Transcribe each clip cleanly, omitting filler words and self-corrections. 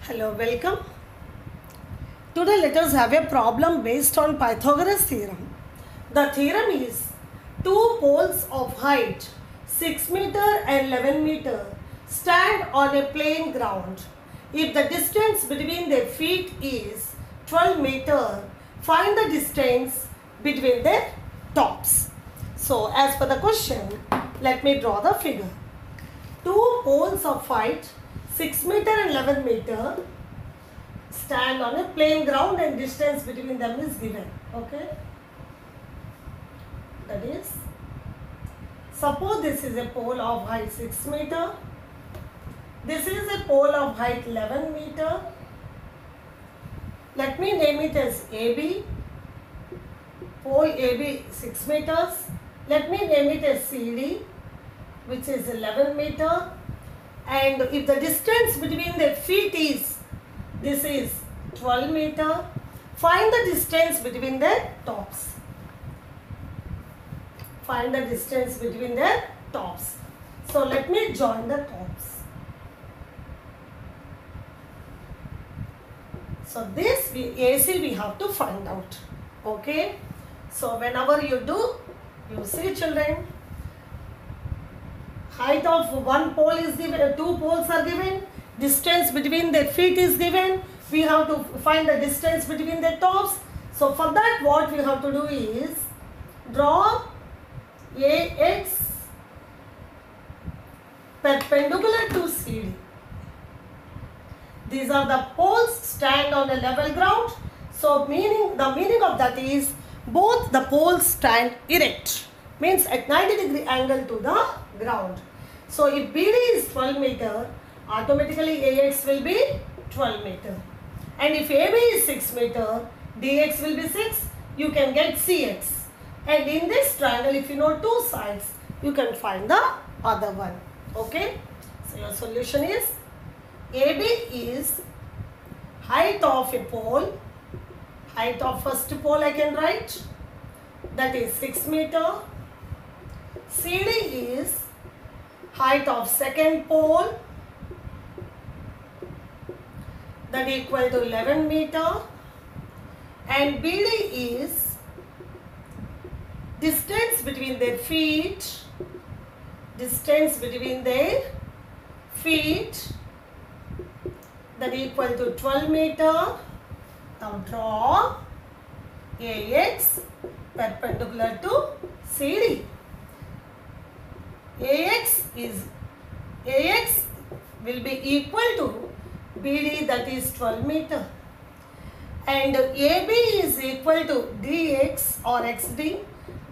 Hello, welcome. Today let us have a problem based on Pythagoras theorem. The theorem is two poles of height 6 meter and 11 meter stand on a plain ground. If the distance between their feet is 12 meter, find the distance between their tops. So as per the question, let me draw the figure. Two poles of height 6 meter and 11 meter stand on a plain ground and distance between them is given. Okay. That is, suppose this is a pole of height 6 meter. This is a pole of height 11 meter. Let me name it as AB. Pole AB 6 meters. Let me name it as CD, which is 11 meter. And if the distance between their feet is, this is 12 meter, find the distance between their tops. Find the distance between their tops. So let me join the tops. So this AC we have to find out. Okay. So whenever you do, you see children, height of one pole is given, two poles are given, distance between their feet is given, we have to find the distance between their tops. So for that what we have to do is draw AX perpendicular to CD. These are the poles stand on a level ground. So the meaning of that is both the poles stand erect, means at 90-degree angle to the ground. So if BD is 12 meter, automatically AX will be 12 meter. And if AB is 6 meter, DX will be 6. You can get CX. And in this triangle, if you know two sides, you can find the other one. Okay. So your solution is AB is height of a pole. Height of first pole I can write. That is 6 meter. CD is height of second pole, that equal to 11 meter, and BD is distance between their feet, that equal to 12 meter. Now draw AX perpendicular to CD. AX will be equal to BD, that is 12 meter, and AB is equal to DX or XD,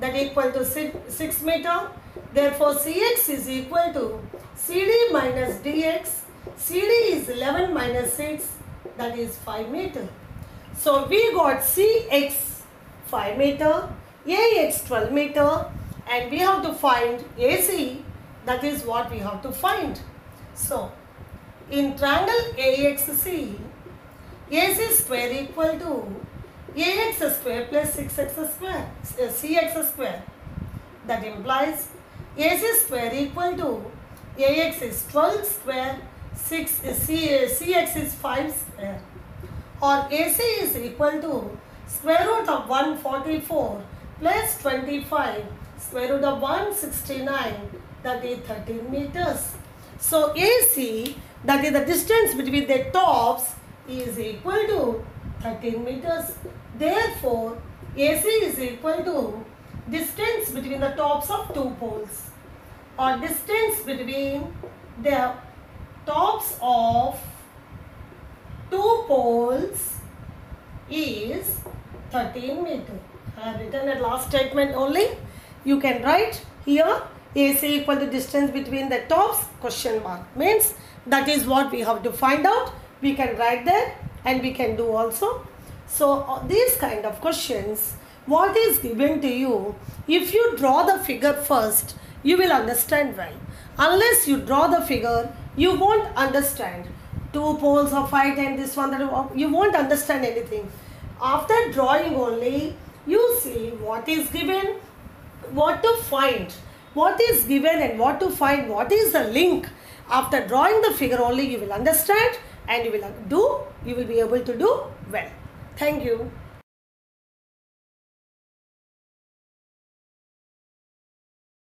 that equal to 6 meter. Therefore CX is equal to CD minus DX. CD is 11 minus 6, that is 5 meter. So we got CX 5 meter, AX 12 meter, and we have to find AC. That is what we have to find. So in triangle AXC, AC square equal to AX square plus 6x square, CX square. That implies AC square equal to AX is 12 square, CX is 5 square, or AC is equal to square root of 144 plus 25 square root of 169, that is 13 meters. So AC, that is the distance between the tops, is equal to 13 meters. Therefore AC is equal to distance between the tops of two poles, or distance between the tops of two poles is 13 meter. I have written a last statement only. You can write here AC equal to distance between the tops, question mark, means that is what we have to find out. We can write there and we can do also. So these kind of questions, what is given to you, if you draw the figure first, you will understand well. Unless you draw the figure, you won't understand. Two poles of height and this one, you won't understand anything. After drawing only, you see what is given, what to find, what is given and what to find, what is the link. After drawing the figure only you will understand and you will be able to do well. Thank you.